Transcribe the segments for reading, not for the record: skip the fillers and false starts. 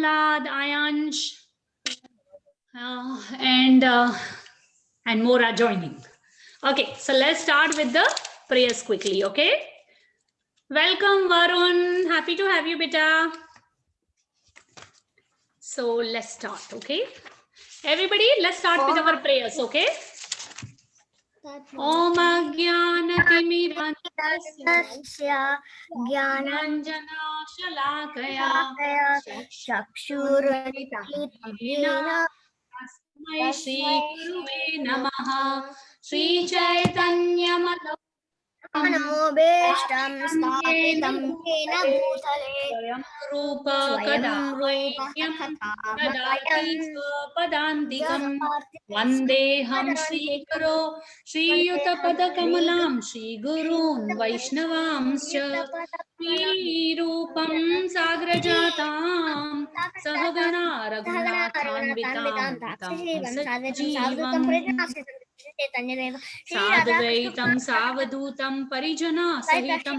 Prahalad, Ayansh, and more are joining. Okay, so let's start with the prayers quickly, okay? Welcome, Varun. Happy to have you, beta. So let's start, okay? Everybody, let's start with our prayers, okay? Om Ajnanatimirandasya Jnananjana Shalakaya Chakshurmitahina Tasmai Shri Guruve Namaha Shri Chaitanya Namo Beshtam Stapitam Kena Bhutale Swayam Rupa Swayam Kadamahyam Dadati Rupa Padantikam Vandeham Shri Guru Shri Yuta Padakamalam Shri Gurun Vaishnavamscha Shri Rupam Sagrajatam Sahagana Raghunathanvitam Sajivam Sadvaitam Savadutam Parijana Sahitam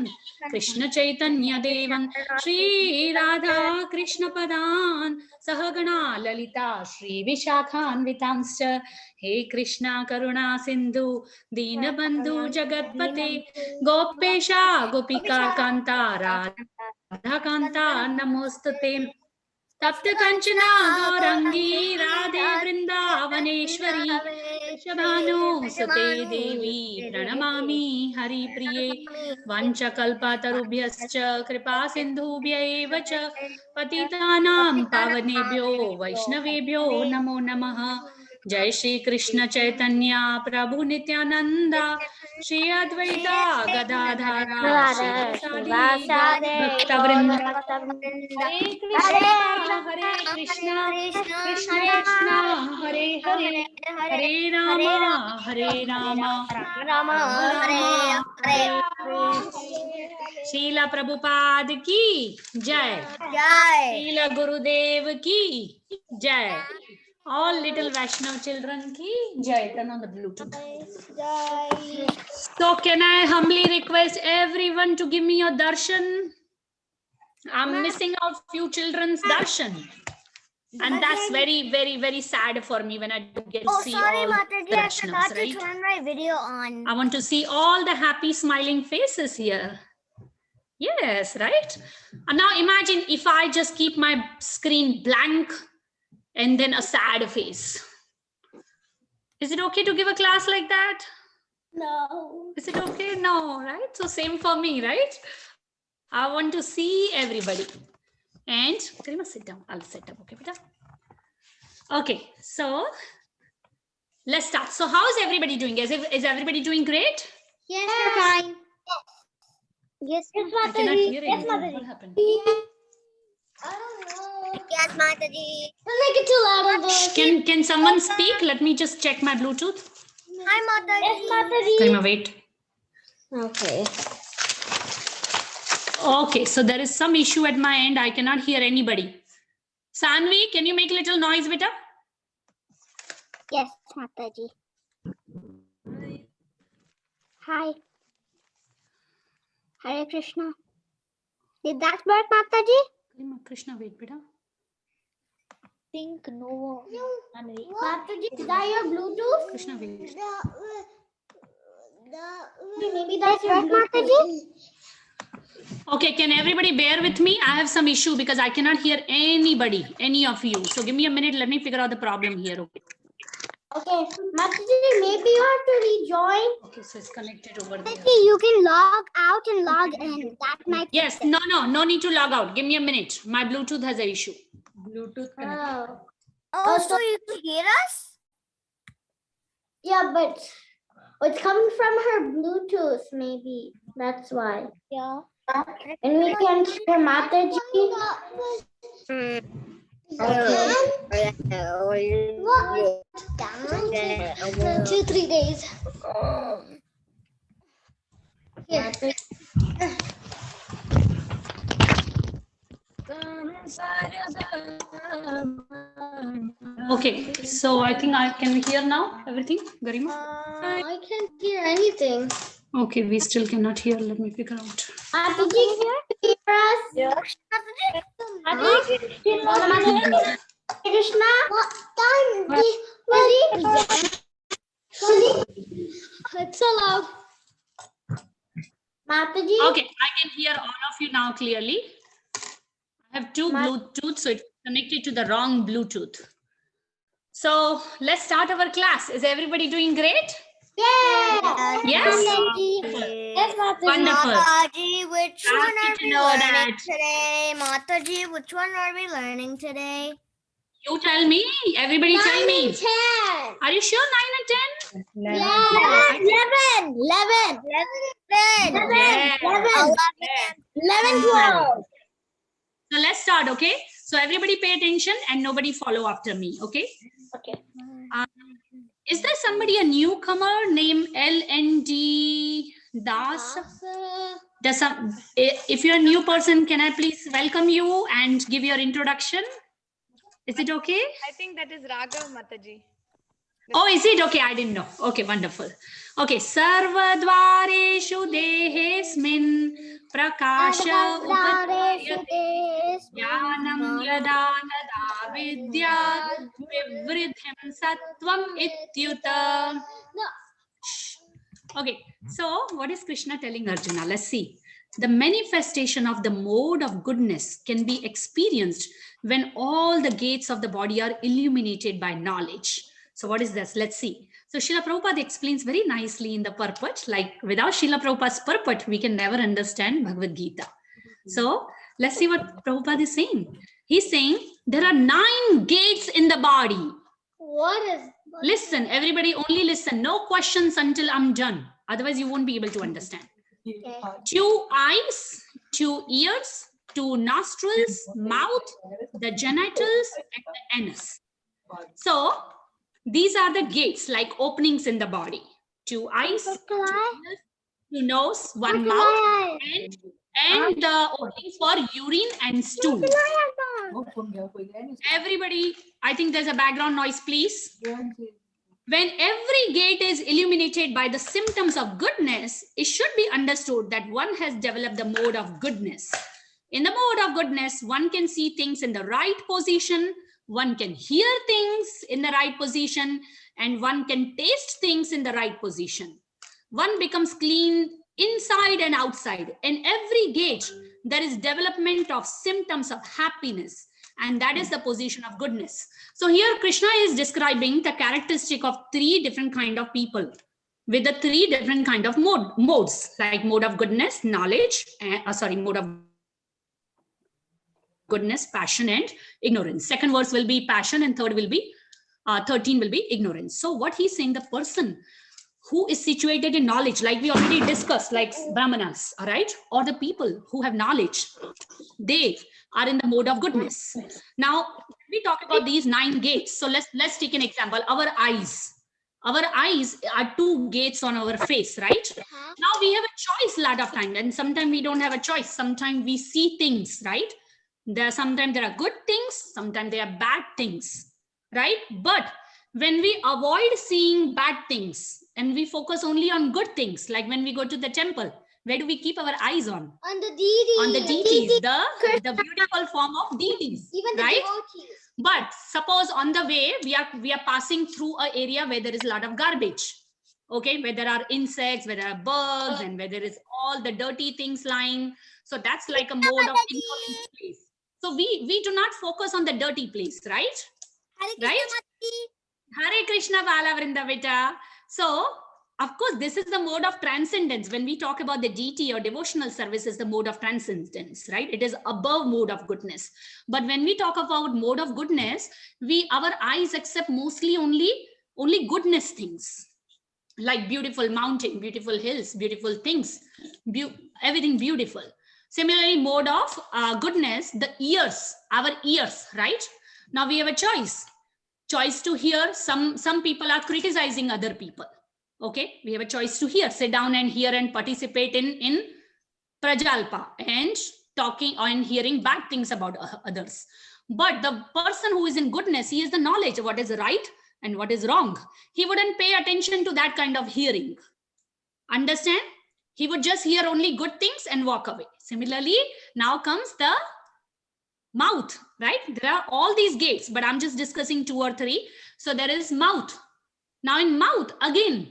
Krishna Chaitanya Devam Shri Radha Krishna Padan Sahagana Lalita Shri Vishakhan Vitanscha He Krishna Karuna Sindhu Dinabandhu Jagatpate Gopesha Gopika Kanta Radha Kanta Namostate Tapta Kanchana Gaurangi Radhe Vrindavaneshwari Shabhanu Sate Devi Pranamami Hari Priye Vanchakalpatarubhyascha Kripa Sindhubhya cha Patitanam Pavanebhyo Vaishnavebhyo Namo Namaha Jai Shri Krishna Chaitanya Prabhu Nityananda Shri Advaita Gadadhara Shri Bhakta Vrinda Hare Krishna Krishna Krishna Hare Hare Hare Rama Hare Rama Rama Hare Hare Srila Prabhupada ki Jai Jai Srila Gurudev ki Jai All little Vaishnav children ki Jai. Turn on the Bluetooth. Jai. So can I humbly request everyone to give me your darshan? I'm missing out few children's darshan. And that's very, very, very sad for me when I don't get to see all Mataji, the I Vaishnavs, forgot to right? turn my video on. I want to see all the happy smiling faces here. Yes, right? And now imagine if I just keep my screen blank and then a sad face. Is it okay to give a class like that? No. Is it okay? No, right? So same for me, right? I want to see everybody. And Karima, sit down. I'll sit up, okay, beta? Okay, so let's start. So how is everybody doing? Is everybody doing great? Yes, we're fine. Yes, I cannot hear anything. What happened? I don't know. Yes, Mataji. Don't make it too loud on the... Can someone speak? Let me just check my Bluetooth. Hi, Mataji. Yes, Mataji. Karima, wait. Okay. Okay, so there is some issue at my end. I cannot hear anybody. Sanvi, can you make a little noise, beta? Yes, Mataji. Hi. Hare Krishna. Did that work, Mataji? Karima, Krishna, wait, beta. Think no. Mataji, is that your Bluetooth? Krishna, wait. Maybe that's your Mataji. Okay, can everybody bear with me? I have some issue because I cannot hear anybody, any of you. So give me a minute. Let me figure out the problem here. Okay. Okay, Mataji, maybe you have to rejoin. Okay, so it's connected over there. Mataji, you can log out and log in. That might. Yes, no need to log out. Give me a minute. My Bluetooth has an issue. Bluetooth connected. Oh, so you can hear us? Yeah, but it's coming from her Bluetooth, maybe. That's why. Yeah. And we can hear Mataji. What? 2-3 days. Here. Okay, so I think I can hear now everything, Garima? I can't hear anything. Okay, we still cannot hear. Let me figure out. Mataji, Yes. Krishna. It's so loud. Mataji. Okay, I can hear all of you now clearly. I have two Bluetooth, so it's connected to the wrong Bluetooth. So let's start our class. Is everybody doing great? Yeah. Yes? Yes, Mataji. Wonderful. Mataji, which one Happy are to we know learning that. today? Mataji, which one are we learning today? You tell me. Everybody tell me. 9 and 10. Are you sure 9 and 10? Yeah. 11. 11. 11. Yeah. 11. 12. So let's start, okay? So everybody pay attention and nobody follow after me, okay? Okay. Is there somebody, a newcomer named LND Das? If you're a new person, can I please welcome you and give your introduction? Is it okay? I think that is Raghav Mataji. Oh, is it? Okay, I didn't know. Okay, wonderful. Okay, Sarvadvareshu Dehesmin Prakasha Upadhyate Jnanam Yada Tada Vidya Vivridhim Sattvam Ityuta. Okay, so what is Krishna telling Arjuna? Let's see. The manifestation of the mode of goodness can be experienced when all the gates of the body are illuminated by knowledge. So what is this? Let's see. So Srila Prabhupada explains very nicely in the purport, like without Srila Prabhupada's purport, we can never understand Bhagavad Gita. So let's see what Prabhupada is saying. He's saying there are 9 gates in the body. What is? Listen, everybody, only listen. No questions until I'm done. Otherwise, you won't be able to understand. 2 eyes, 2 ears, 2 nostrils, mouth, the genitals, and the anus. So these are the gates, like openings in the body. 2 eyes, 2 ears, 2 nose, 1 mouth, and the openings for urine and stool. Everybody, I think there's a background noise, please. When every gate is illuminated by the symptoms of goodness, it should be understood that one has developed the mode of goodness. In the mode of goodness, one can see things in the right position, one can hear things in the right position, and one can taste things in the right position. One becomes clean inside and outside. In every gate, there is development of symptoms of happiness, and that is the position of goodness. So here Krishna is describing the characteristic of 3 different kind of people with the 3 different kind of modes, like mode of goodness, knowledge, mode of goodness, passion, and ignorance. Second verse will be passion, and third will be 13 will be ignorance. So what he's saying, the person who is situated in knowledge, like we already discussed, like brahmanas, all right, or the people who have knowledge, they are in the mode of goodness. Now we talk about these 9 gates. So let's take an example. Our eyes are 2 gates on our face, right? Now we have a choice a lot of time, and sometimes we don't have a choice. Sometimes we see things, right? Sometimes there are good things, sometimes there are bad things, right? But when we avoid seeing bad things and we focus only on good things, like when we go to the temple, where do we keep our eyes on? On the deities. On the deities, the beautiful form of deities, Even the right? devotees. But suppose on the way we are passing through an area where there is a lot of garbage, okay, where there are insects, where there are bugs, and where there is all the dirty things lying. So that's like a mode of ignorance place. So we do not focus on the dirty place, right? Right? Hare Krishna Bala Vrindavita. So, of course, this is the mode of transcendence. When we talk about the deity or devotional service, is the mode of transcendence, right? It is above mode of goodness. But when we talk about mode of goodness, our eyes accept mostly only goodness things, like beautiful mountain, beautiful hills, beautiful things, everything beautiful. Similarly, mode of goodness, the ears, our ears, right? Now we have a choice to hear. Some people are criticizing other people. Okay, we have a choice to hear, sit down and hear and participate in prajalpa and talking and hearing bad things about others. But the person who is in goodness, he has the knowledge of what is right and what is wrong. He wouldn't pay attention to that kind of hearing. Understand? He would just hear only good things and walk away. Similarly, now comes the mouth, right? There are all these gates, but I'm just discussing 2 or 3. So there is mouth. Now in mouth, again,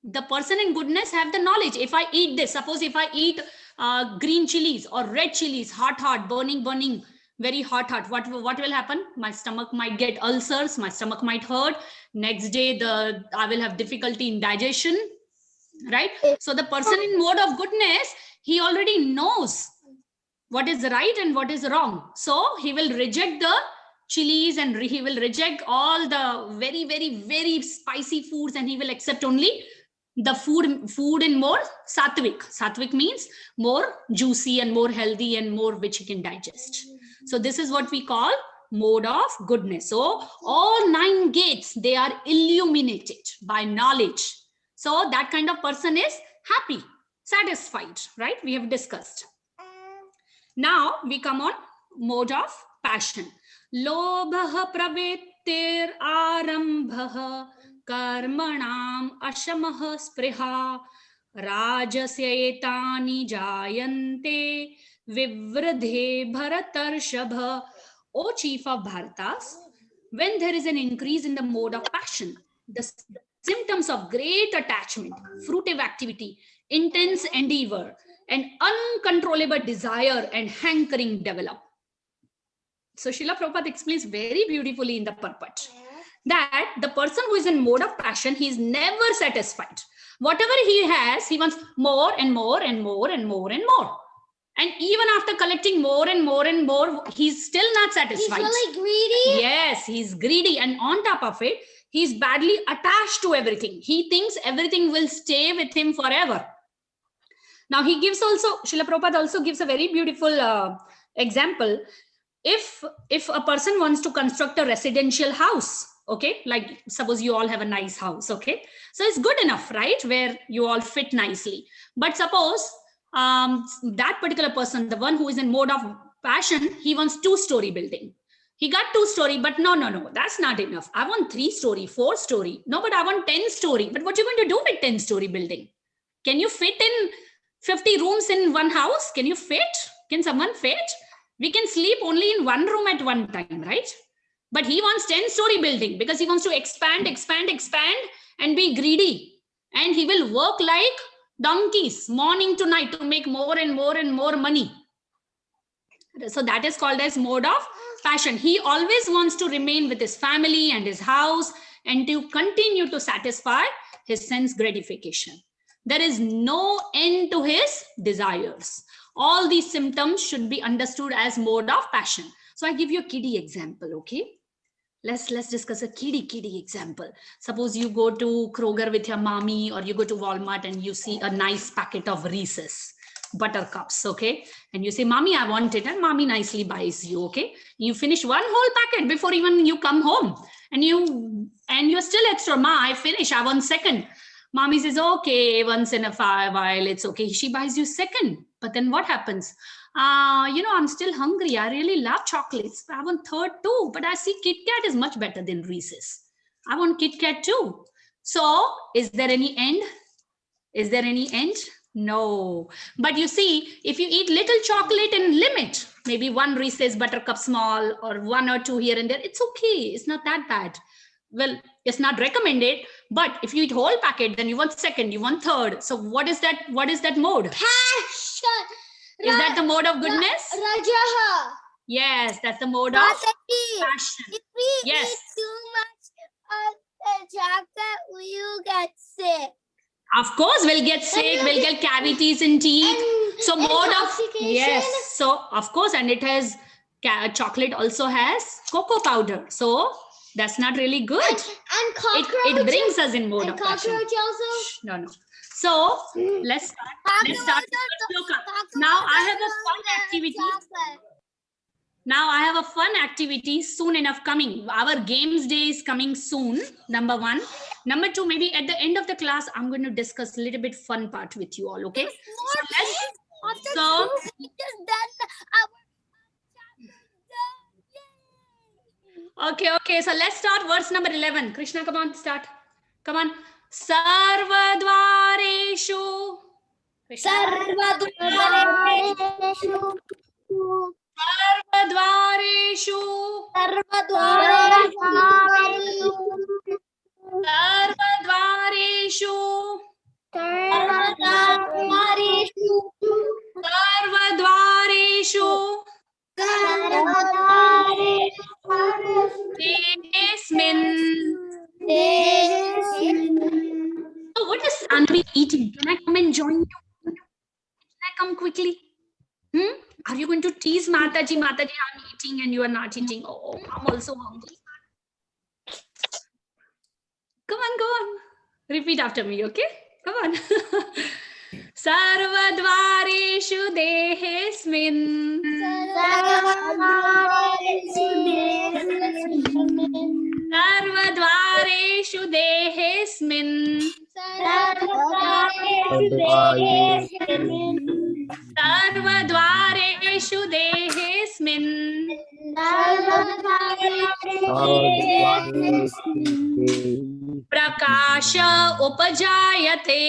the person in goodness have the knowledge. If I eat this, suppose if I eat green chilies or red chilies, hot, burning, very hot, what will happen? My stomach might get ulcers, my stomach might hurt. Next day, I will have difficulty in digestion, right? So the person in mode of goodness, he already knows what is right and what is wrong. So he will reject the chilies and he will reject all the very, very, very spicy foods, and he will accept only the food in more sattvic. Sattvic means more juicy and more healthy and more which he can digest. So this is what we call mode of goodness. So all 9 gates, they are illuminated by knowledge. So that kind of person is happy, satisfied, right? We have discussed. Now we come on mode of passion. Lobha pravittir arambha karmanam ashamah spriha rajasyetani jayante vivradhe bharatarshabha. O chief of Bharatas, when there is an increase in the mode of passion, the symptoms of great attachment, fruitive activity, intense endeavor, and uncontrollable desire and hankering develop. So Srila Prabhupada explains very beautifully in the purport that the person who is in mode of passion, he is never satisfied. Whatever he has, he wants more and more and more and more and more. And even after collecting more and more and more, he's still not satisfied. He's really greedy. Yes, he's greedy. And on top of it, he's badly attached to everything. He thinks everything will stay with him forever. Now he gives also, Srila Prabhupada also gives a very beautiful example. If a person wants to construct a residential house, okay, like suppose you all have a nice house, okay, so it's good enough, right, where you all fit nicely. But suppose that particular person, the one who is in mode of passion, he wants 2-story building. He got 2-story, but no, that's not enough. I want 3-story, 4-story. No, but I want 10-story. But what are you going to do with 10-story building? Can you fit in 50 rooms in one house? Can you fit? Can someone fit? We can sleep only in one room at one time, right? But he wants 10-story building because he wants to expand and be greedy. And he will work like donkeys morning to night to make more and more and more money. So that is called as mode of passion. He always wants to remain with his family and his house and to continue to satisfy his sense gratification. There is no end to his desires. All these symptoms should be understood as mode of passion. So I give you a kiddie example, okay? Let's discuss a kiddie example. Suppose you go to Kroger with your mommy, or you go to Walmart and you see a nice packet of Reese's buttercups, okay? And you say, mommy, I want it. And mommy nicely buys you, okay? You finish one whole packet before even you come home. And you're still extra, ma, I finish, I want second. Mommy says, okay, once in a while, it's okay. She buys you second. But then what happens? I'm still hungry. I really love chocolates. I want third too. But I see Kit Kat is much better than Reese's. I want Kit Kat too. So is there any end? Is there any end? No. But you see, if you eat little chocolate in limit, maybe one Reese's buttercup small or 1 or 2 here and there, it's okay. It's not that bad. Well, it's not recommended, but if you eat whole packet, then you want second, you want third. So what is that? What is that mode? Passion. Is that the mode of goodness? Rajaha. Yes, that's the mode of passion. If we Yes. eat too much of the chocolate, will you get sick? Of course, we'll get sick, we'll get cavities in teeth. So mode of, yes. So of course, and it has, chocolate also has cocoa powder. So that's not really good. And cockroach. It brings us in mode and of passion. cockroach also. No. So let's start. Let's start with the shloka. Now I have a fun activity. Now I have a fun activity soon enough coming. Our games day is coming soon, number 1. Number 2, maybe at the end of the class, I'm going to discuss a little bit fun part with you all, okay? Okay. So let's start verse number 11. Krishna, come on, start. Come on. Sarvadvareshu सर्वद्वारेषु सर्वद्वारेषु सर्वद्वारेषु सर्वद्वारेषु सर्वद्वारेषु सर्वद्वारेषु देहेऽस्मिन्. So what is Anvi eating? Can I come and join you? Can I come quickly? Are you going to tease Mataji? Mataji, I'm eating and you are not eating. Oh, I'm also hungry. Come on, go on. Repeat after me, okay? Come on. Sarvadvareshu dehesmin. Sarvadvareshu dehesmin. Sarvadvareshu dehesmin. Prakasha upajayate.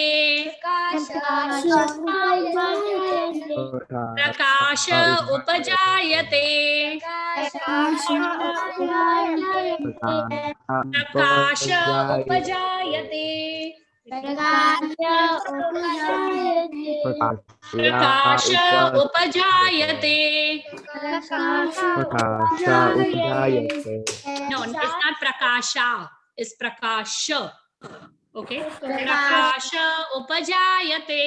Prakasha upajayate. Prakasha upajayate. Prakasha upajayate. No, it's not prakasha. It's prakasha. Okay. Prakasha upajayate.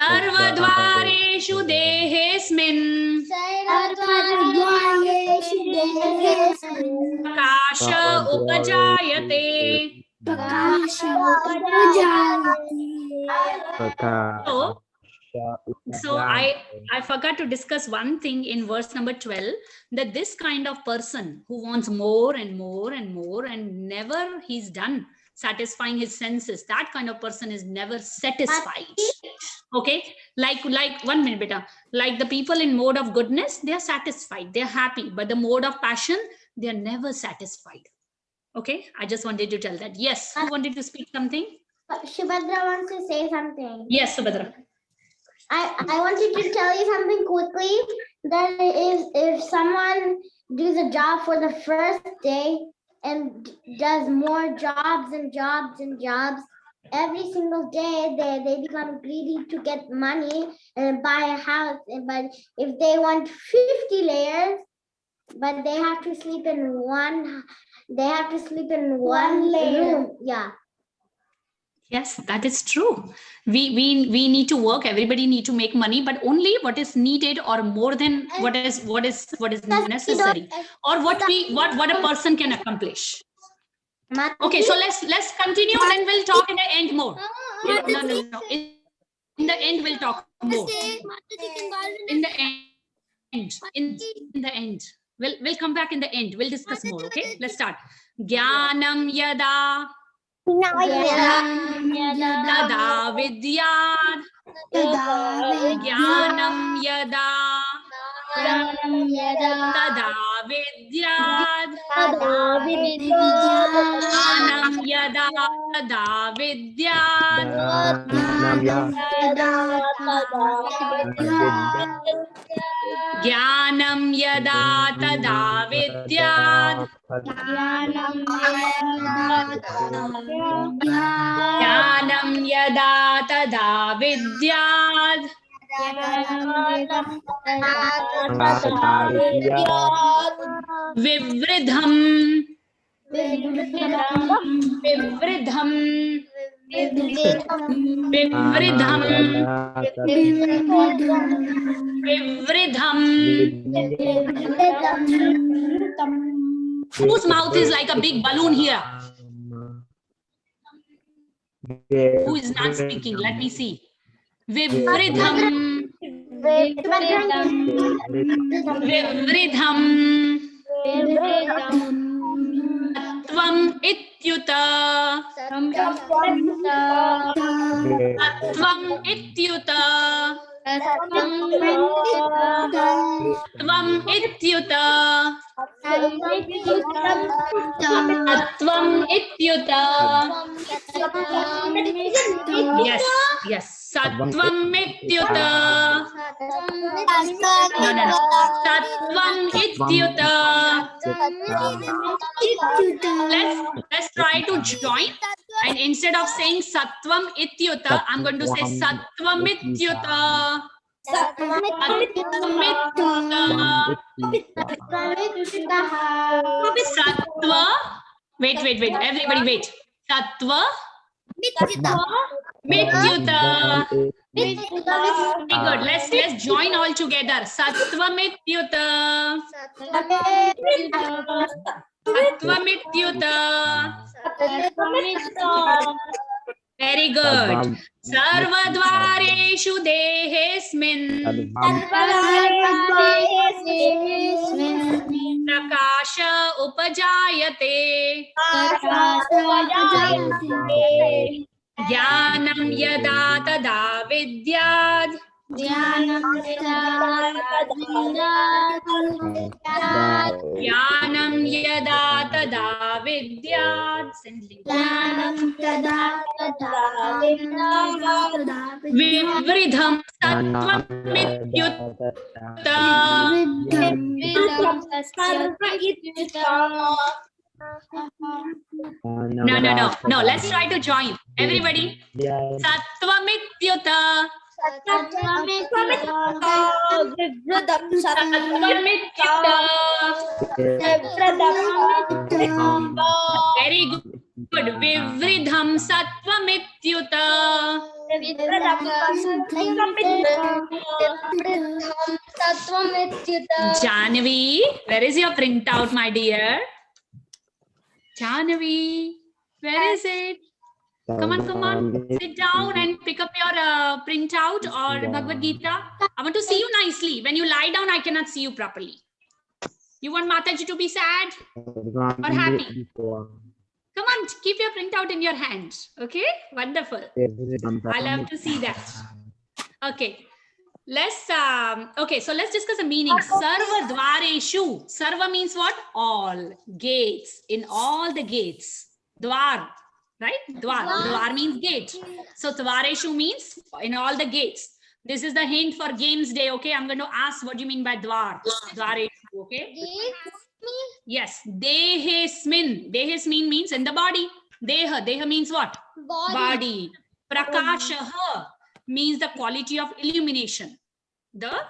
Sarvadvareshu dehesmin. Prakasha upajayate. So I forgot to discuss one thing in verse number 12, that this kind of person who wants more and more and more and never he's done satisfying his senses, that kind of person is never satisfied. Okay, like 1 minute, beta. Like the people in mode of goodness, they are satisfied, they're happy, but the mode of passion, they are never satisfied. Okay, I just wanted to tell that. Yes, who wanted to speak something? Shubhadra wants to say something. Yes, Subhadra. I wanted to tell you something quickly, that if someone does a job for the first day and does more jobs and jobs and jobs, every single day they become greedy to get money and buy a house. But if they want 50 layers, but they have to sleep in one room. Yeah. Yes, that is true. We need to work. Everybody need to make money, but only what is needed or more than what is necessary, or what a person can accomplish. Okay, so let's continue. Then we'll talk in the end more. No. In the end, we'll talk more. In the end. We'll come back in the end. We'll discuss more. Okay, let's start. Jnanam yada. Tada vidyad. Jnanam yada. Tada vidyad. Jnanam yada. Tada vidyad. Jnanam yada tada vidyad. Jnanam yada tada vidyad. Vivridham. Vivridham. Vivridham. Vivridham. Whose mouth is like a big balloon here? Who is not speaking? Let me see. Vivridham. Vivridham. Tvam ityuta. Tvam ityuta. Sattvam ityuta. Sattvam ityuta. Yes, yes. Sattvam ityuta. No, no, no. Sattvam ityuta. Let's try to join. And instead of saying Sattvam ityuta, I'm going to say Sattvam ityuta. Sattvam ityuta. Sattva. Wait. Everybody wait. Sattva mityuta. Very good. Let's join all together. Sattva mityuta. Sattva mityuta. Very good. Sarvadvareshu dehesmin prakasha upajayate. Jnanam yada tada vidyad. Jnanam yada tada vidyad. Vivridham sattvam mityuta. No. Let's try to join. Everybody. Sattvam mityuta. Sattvam mityuta. Very good. Vivridham sattvam mityuta. Jahnavi, where is your printout, my dear? Jahnavi, where is it? Come on. Sit down and pick up your printout or Bhagavad Gita. I want to see you nicely. When you lie down, I cannot see you properly. You want Mataji to be sad or happy? Come on, keep your printout in your hand. Okay, wonderful. I love to see that. Okay, so let's discuss the meaning. Sarva dvareshu. Sarva means what? All gates. In all the gates. Dwar, right? Dwar means gate. So dvareshu means in all the gates. This is the hint for games day. Okay, I'm going to ask what you mean by dwar. Dvareshu. Okay. Yes, dehesmin. Dehesmin means in the body. Deha means what? Body. Prakashaha means the quality of illumination. The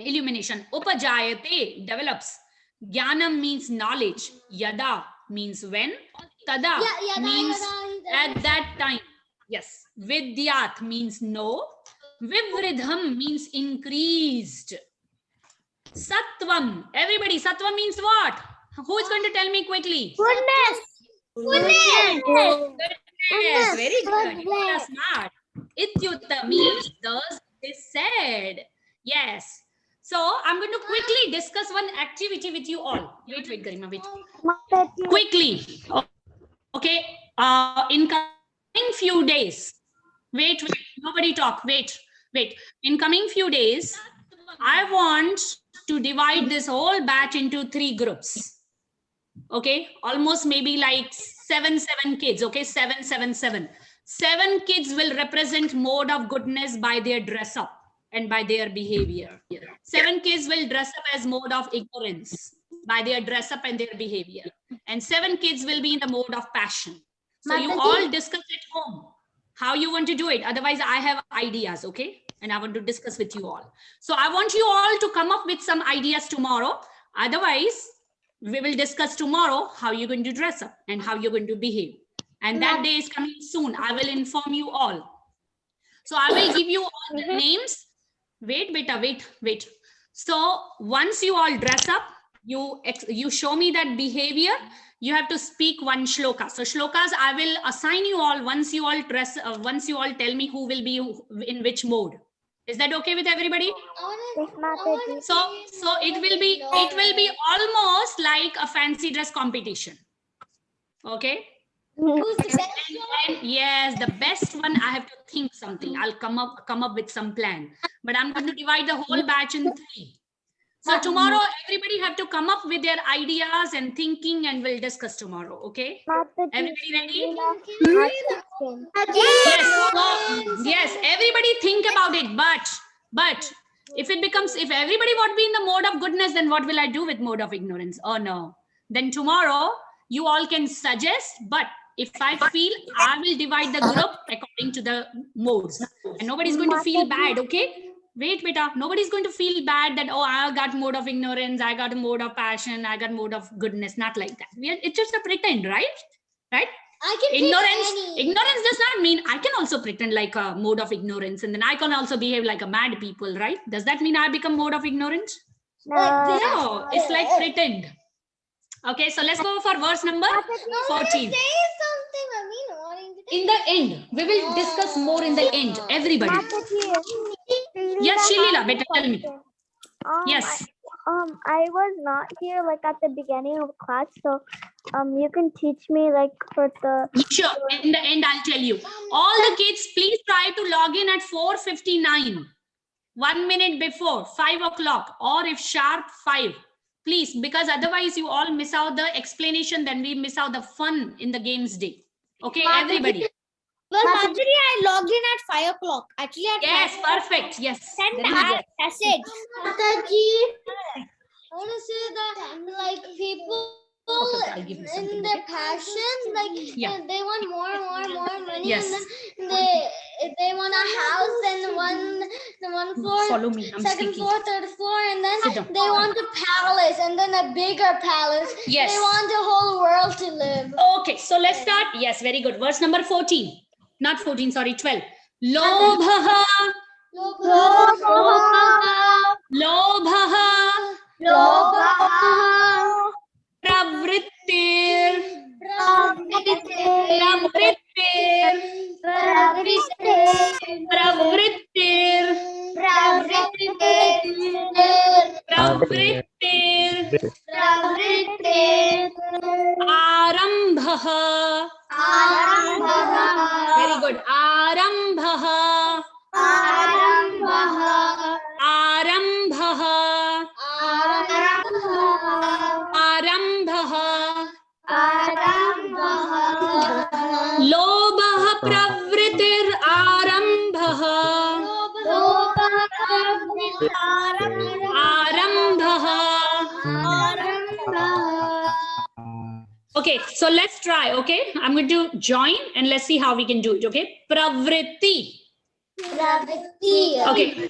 illumination. Upajayate develops. Jnanam means knowledge. Yada means when. Tada means at that time. Yes. Vidyat means know. Vivridham means increased. Sattvam. Everybody, Sattvam means what? Who is going to tell me quickly? Goodness. Very good. You are smart. Ityuta means thus is said. Yes. So I'm going to quickly discuss one activity with you all. Wait, Garima, wait. Quickly. Okay. In coming few days. Wait. Nobody talk. Wait. In coming few days, I want to divide this whole batch into 3 groups. Okay, almost maybe like 7 kids. Okay, 7. 7 kids will represent mode of goodness by their dress up and by their behavior. 7 kids will dress up as mode of ignorance by their dress up and their behavior. And 7 kids will be in the mode of passion. So you all discuss at home how you want to do it. Otherwise, I have ideas, okay? And I want to discuss with you all. So I want you all to come up with some ideas tomorrow. Otherwise, we will discuss tomorrow how you're going to dress up and how you're going to behave. And that day is coming soon. I will inform you all. So I will give you all the names. Wait, beta, wait. So once you all dress up, you show me that behavior. You have to speak one shloka. So shlokas, I will assign you all once you all tell me who will be in which mode. Is that okay with everybody? So it will be almost like a fancy dress competition. Okay. And yes, the best one, I have to think something. I'll come up with some plan. But I'm going to divide the whole batch in 3. So tomorrow, everybody have to come up with their ideas and thinking, and we'll discuss tomorrow. Okay? Everybody ready? Yes. So, yes. Everybody think about it. But if everybody would be in the mode of goodness, then what will I do with mode of ignorance? Oh no. Then tomorrow you all can suggest. But if I feel, I will divide the group according to the modes, and nobody's going to feel bad. Okay? Wait, beta. Nobody's going to feel bad that, oh, I got mode of ignorance, I got a mode of passion, I got mode of goodness. Not like that. It's just a pretend, right? Right? I can Ignorance does not mean I can also pretend like a mode of ignorance, and then I can also behave like a mad people, right? Does that mean I become mode of ignorance? No, it's like pretend. Okay, so let's go for verse number 14. In the end, we will discuss more in the end. Everybody. Yes, Shilila, better tell me. Yes. I was not here like at the beginning of class, so you can teach me like for the Sure. In the end, I'll tell you. All the kids, please try to log in at 4:59. 1 minute before 5 o'clock, or if sharp 5. Please, because otherwise you all miss out the explanation, then we miss out the fun in the games day. Okay, everybody. Well, Madhuri, I logged in at 5 o'clock. Actually, at Yes, 5 perfect. Yes. Send Very good. message. Mataji, I want to say that like people Okay, I'll give you something, in their passion, like they want more money, Yes. and then they want a house and one floor, Follow me. I'm second speaking. floor, third floor, and then Sit down. they want a palace and then a bigger palace. Yes. They want the whole world to live. Okay, so let's start. Yes, very good. Verse number 14. Not 14, sorry, 12. Lobhaha. Pravrittir. Arambhaha. Very good. Arambhaha. Lobah pravritir arambhaha. Okay, so let's try. Okay, I'm going to join and let's see how we can do it. Okay, pravritti. Okay.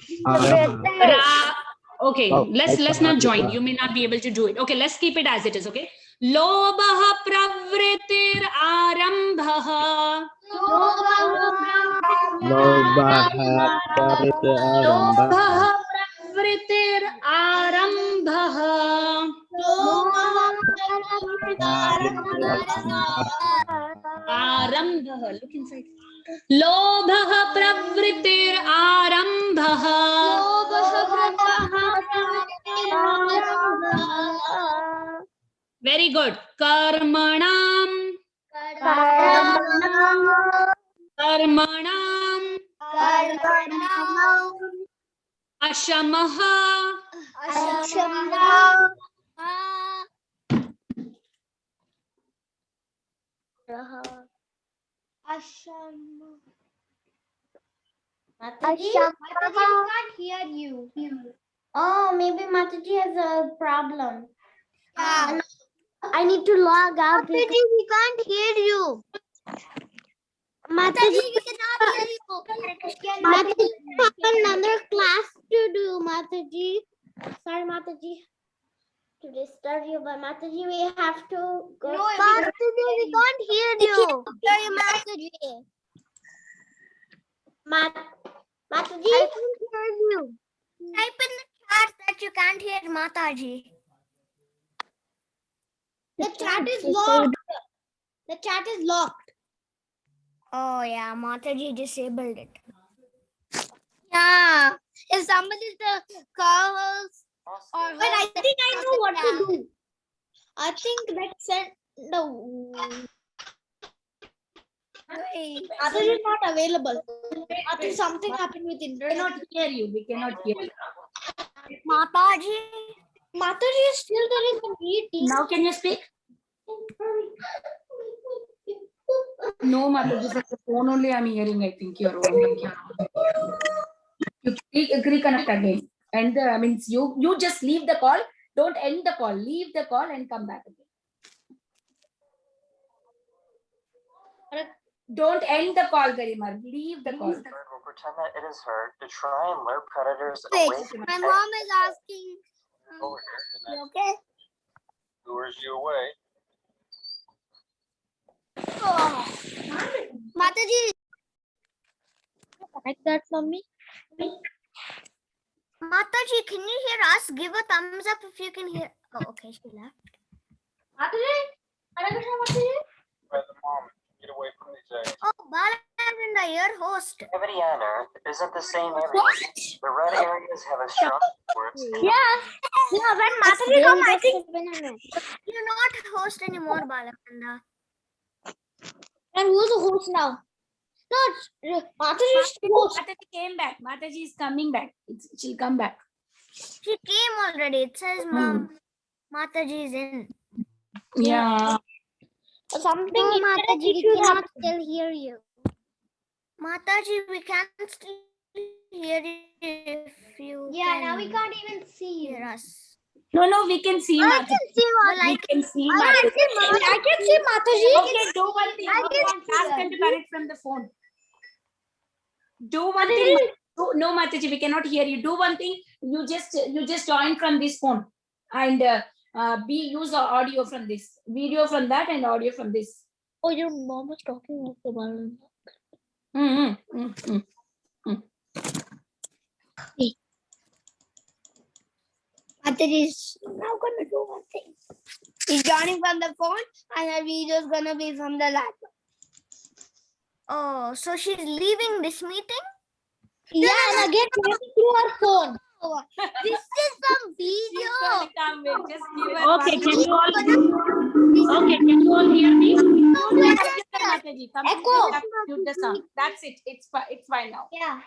Okay, let's not join. You may not be able to do it. Okay, let's keep it as it is. Okay. Lobah pravritir arambhaha. Lobah pravritir arambhaha. Arambhaha. Look inside. Lobah pravritir arambhaha. Very good. Karmanam. Ashamaha. Mataji, can't hear you. Oh, maybe Mataji has a problem. I need to log out. Mataji, we can't hear you. Mataji, we cannot hear you. Mataji, we have another class to do, Mataji. Sorry, Mataji, to disturb you, but Mataji, we have to go. No, Mataji, we can't hear you. Sorry, Mataji. Mataji, I can't hear you. Type in the chat that you can't hear Mataji. The chat is locked. The chat is locked. Oh yeah, Mataji disabled it. Yeah. If somebody is the co-host or but I think I know what to do. I think let's send the Mataji is not available. I think something happened with internet. We cannot hear you. We cannot hear you. Mataji. Mataji is still there in the meeting. Now can you speak? No, Mataji, from the phone only I'm hearing, I think you're wrong. You reconnect again. And means you just leave the call. Don't end the call. Leave the call and come back again. Don't end the call, Garima. Leave the call. We'll pretend that it is her to try and lure predators Wait, away from my the mom is asking. over here, and You that okay? lures you away. Oh. Mataji. Connect that for me. Mataji, can you hear us? Give a thumbs up if you can hear. Oh, okay, she left. Mataji? Mataji? By the mom, get away from these eggs. Oh, Balavinda, your host. Gravity on Earth isn't the same everywhere. The red areas have a strong force. Yeah, when Mataji come, I think you're not host anymore, Balavinda. And who's the host now? No, Mataji is host. Mataji came back. Mataji is coming back. She'll come back. She came already. It says mom. Mataji is in. Yeah. Something. No, Mataji, we cannot still hear you. Mataji, we can still hear you if you. Yeah, now we can't even see hear us. No, we can see I Mataji. can see Mataji. We can see I Mataji. can see Mataji. Okay, do one thing. I can Ask her to connect from the phone. Do one thing. No, Mataji, we cannot hear you. Do one thing. You just join from this phone and use the audio from this, video from that, and audio from this. Oh, your mom was talking about it. Mataji is now gonna do one thing. He's joining from the phone, and the video is gonna be from the laptop. Oh, so she's leaving this meeting? Yeah, and again through her phone. This is some video. Just give her okay, can you all hear me? Mataji, Echo. mute the sound. That's it. It's fine now. Yeah.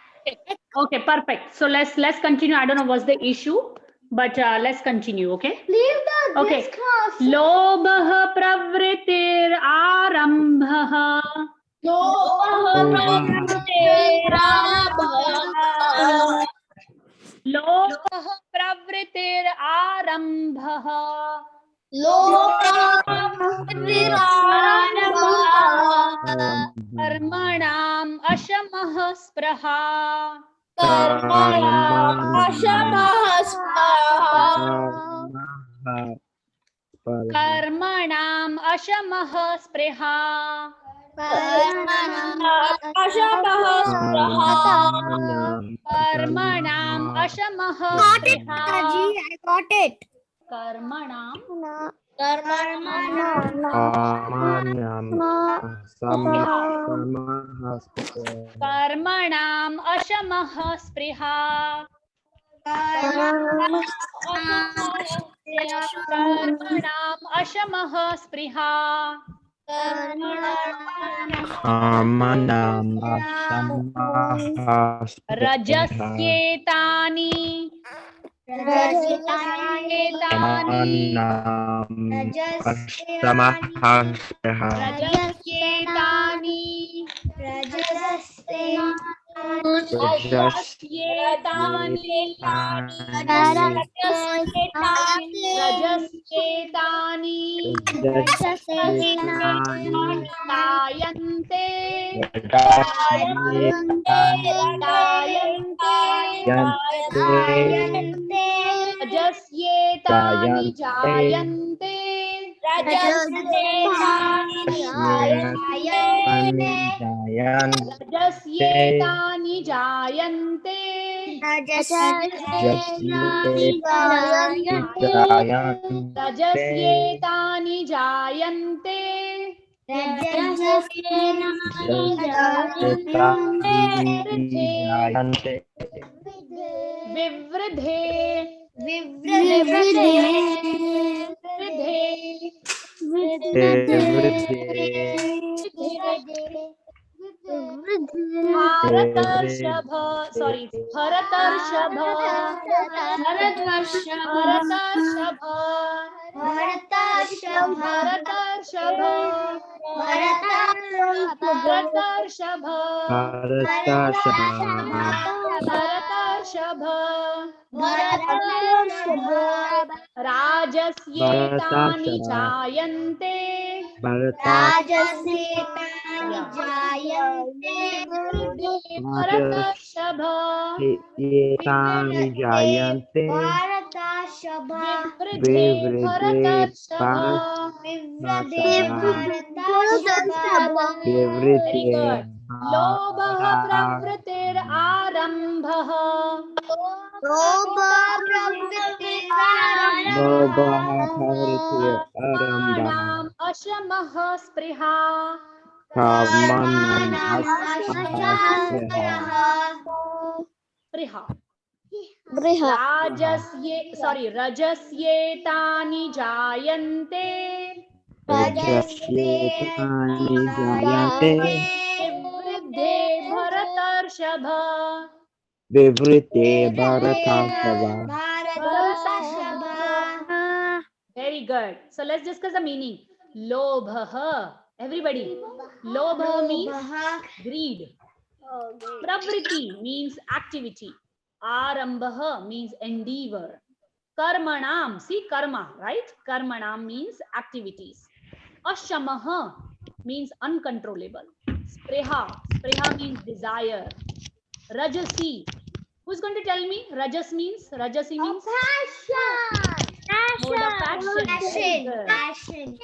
Okay, perfect. So let's continue. I don't know what's the issue, but let's continue. Okay. Leave the Okay. this class. Lobah pravritir arambhah. Lobah pravritir arambhah. Karmanam ashamah spraha. Karmanam ashamah spraha. Karmanam ashamah spraha. I got it. Karmanam Karmanam ashamah spriha. Karmanam ashamah spriha. Rajasyetani. Rajasyetani jayante. Rajasyetani jayante. Rajasyetani jayante. Vivridhe. Bharatarshaba. Sorry, it's Bharatarshaba. Bharatarshaba. Bharatarshaba. Bharatarshaba. Bharatarshaba. Rajasyetani jayante. Bharatarshaba. Vivridhe Bharatarshaba. Very good. Lobha pravritir arambha. Kamanam ashamah spriha. Spriha. Rajasyetani jayante. Vivridhe Bharatarshaba. Very good. So let's discuss the meaning. Lobha. Everybody. Lobha means greed. Pravriti means activity. Arambha means endeavor. Karmanam, see karma, right? Karmanam means activities. Ashamaha means uncontrollable. Spreha means desire. Rajasi, who's going to tell me? Rajasi means passion. Mode of passion.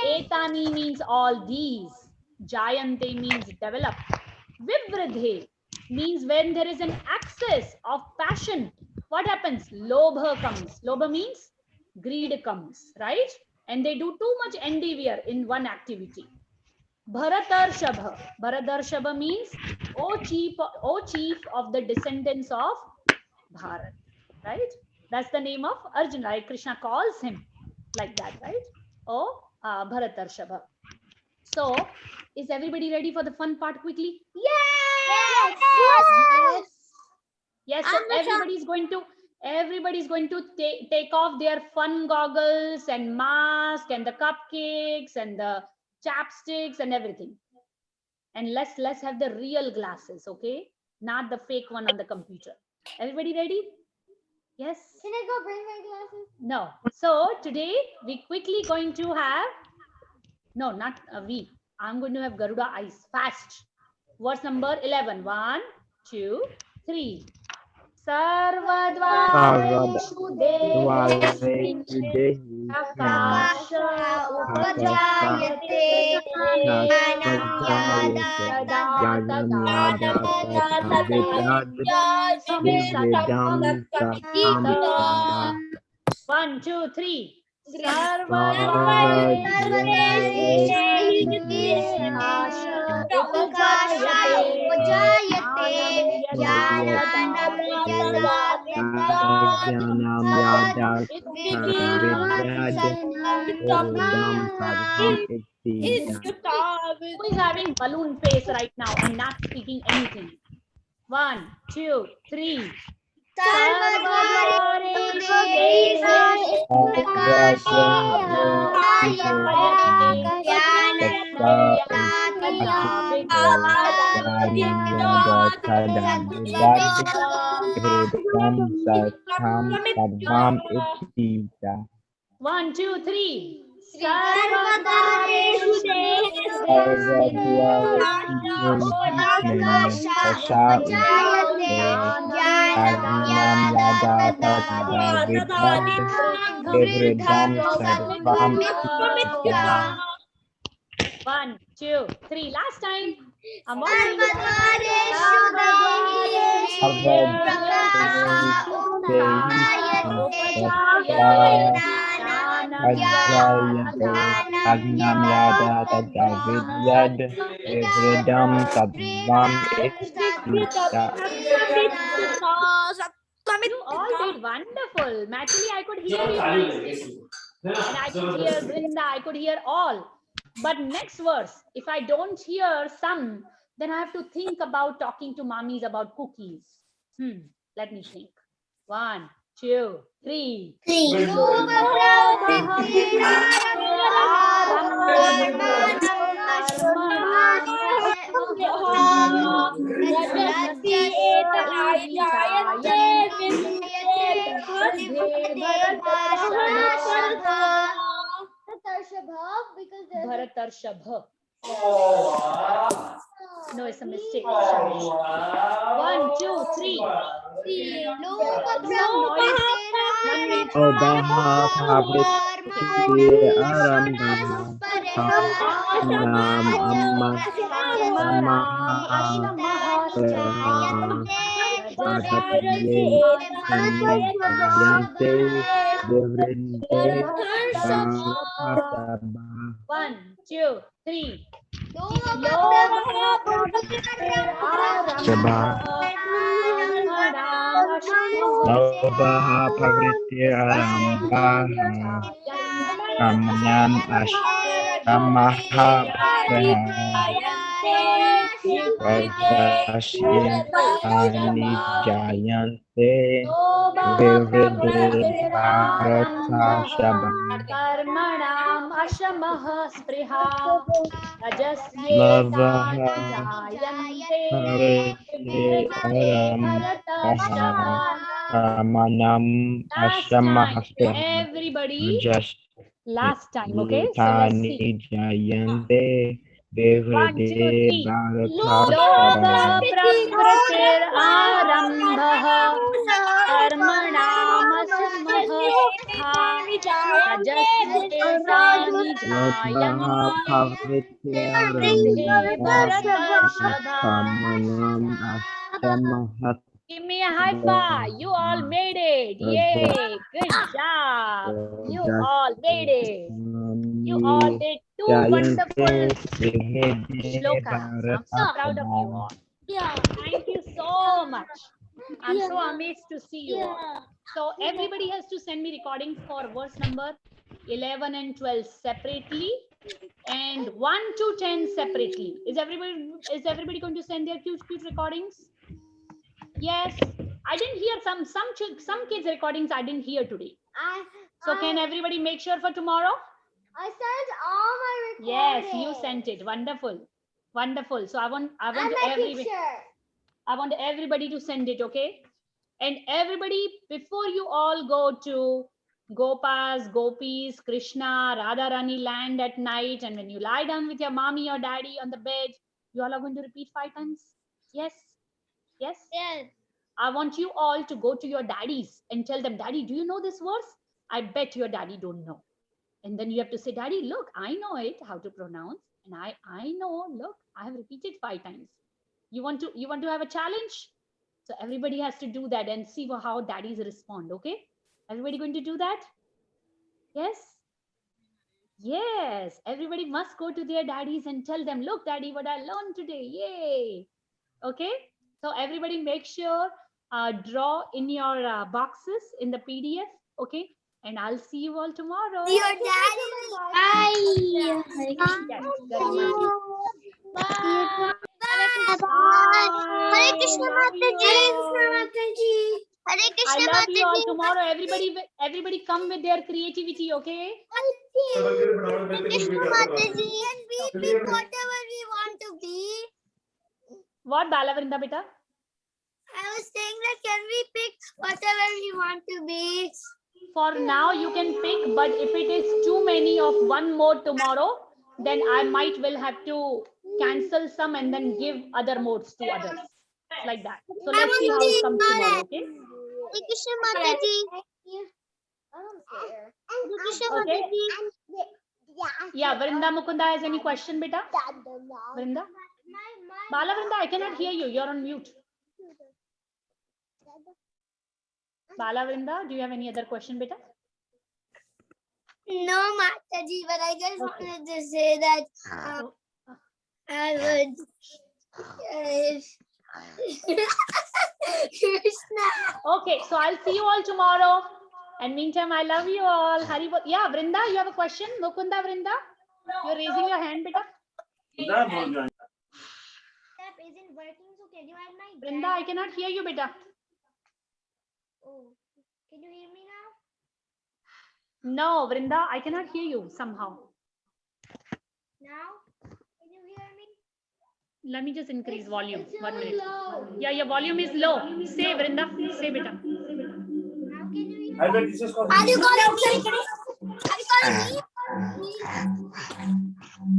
Etani means all these. Jayante means develop. Vivridhe means when there is an excess of passion, what happens? Lobha comes. Lobha means greed comes, right? And they do too much endeavor in one activity. Bharatarshaba. Bharatarshaba means, O chief of the descendants of Bharat, right? That's the name of Arjuna, right? Krishna calls him like that, right? Bharatarshaba. So, is everybody ready for the fun part quickly? Yes, so everybody's going to take off their fun goggles and mask and the cupcakes and the chapsticks and everything. And let's have the real glasses, okay? Not the fake one on the computer. Everybody ready? Yes? Can I go bring my glasses? No. So today we quickly going to have, no, not we. I'm going to have Garuda eyes fast. Verse number 11. 1, 2, 3. Sarvadvareshu dehi akasha upajayate jnanam. 1, 2, 3. Who is having balloon face right now and not speaking anything? 1, 2, 3. One, two, three. One, two, three. Last time. I'm watching. You all did wonderful. Actually, I could hear you nicely. And I could hear Brinda, I could hear all. But next verse, if I don't hear some, Then I have to think about talking to mommies about cookies. Let me think. 1, 2, 3. Bharatarshabha. No, it's a mistake. 1, 2, 3. Some noise. 1 minute. One, two, three. Karmanam ashamah spriha everybody last time, okay? So let's see. 1, 2, 3. Loka pravritir arambah karmanam ashamah Give me a high five. You all made it. Yay. Good job. You all made it. You all did 2 wonderful shlokas. I'm so proud of you all. Thank you so much. I'm so amazed to see you all. So everybody has to send me recordings for verse number 11 and 12 separately and 1 to 10 separately. Is everybody going to send their cute recordings? Yes. I didn't hear some kids recordings I didn't hear today. So can everybody make sure for tomorrow? I sent all my recordings. Yes, you sent it. Wonderful. Wonderful. So I want everybody to send it, okay? And everybody, before you all go to Gopas, Gopis, Krishna, Radharani land at night, and when you lie down with your mommy or daddy on the bed, you all are going to repeat 5 times? Yes? Yes? Yes. I want you all to go to your daddies and tell them, Daddy, do you know this verse? I bet your daddy don't know. And then you have to say, Daddy, look, I know it, how to pronounce. And I know, look, I have repeated 5 times. You want to have a challenge? So everybody has to do that and see how daddies respond, okay? Everybody going to do that? Yes? Yes. Everybody must go to their daddies and tell them, look, Daddy, what I learned today. Yay. Okay? So everybody make sure, draw in your boxes in the PDF, okay? And I'll see you all tomorrow. Your daddy. Bye. Yes, very much. Bye. Hare Krishna Mataji. I love you all. Tomorrow, everybody come with their creativity, okay? Krishna Mataji. Can we pick whatever we want to be? What, Balavrinda, beta? I was saying that can we pick whatever we want to be? For now, you can pick, but if it is too many of one more tomorrow, then I might will have to cancel some and then give other modes to others. It's like that. So let's see how it comes tomorrow, okay? Krishna Mataji. Okay. Yeah, Vrinda Mukunda has any question, beta? Vrinda? Balavrinda, I cannot hear you. You're on mute. Balavrinda, do you have any other question, beta? No, Mataji, but I just wanted to say that I would. Krishna. Okay, so I'll see you all tomorrow. And meantime, I love you all. Yeah, Vrinda, you have a question? Mukunda, Vrinda? You're raising your hand, beta? working, so can you add my Vrinda, I cannot hear you, beta. Oh, can you hear me now? No, Vrinda, I cannot hear you somehow. Now? Can you hear me? Let me just increase volume. It's 1 really minute. low. Yeah, your volume is low. Say, Vrinda. Say, beta. Now can you hear I me? bet this is called. Are you calling me? Are you calling me?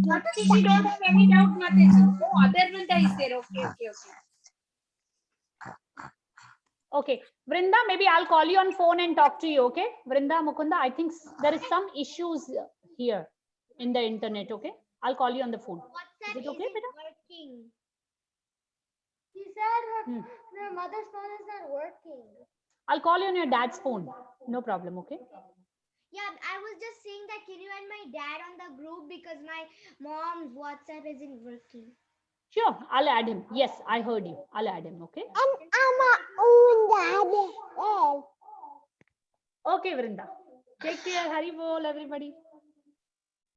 Mataji, don't have any doubt, Mataji. Oh, other Vrinda is there. Okay. Okay, Vrinda, maybe I'll call you on phone and talk to you, okay? Vrinda, Mukunda, I think there is some issues here in the internet, okay? I'll call you on the phone. WhatsApp Is it okay, isn't beta? working. She said Hmm. her mother's phone is not working. I'll call you on your dad's phone. No problem, okay? Yeah, I was just saying that can you add my dad on the group because my mom's WhatsApp isn't working. Sure, I'll add him. Yes, I heard you. I'll add him, okay? And I'm own dad. Okay, Vrinda. Take care. Hari bol, everybody.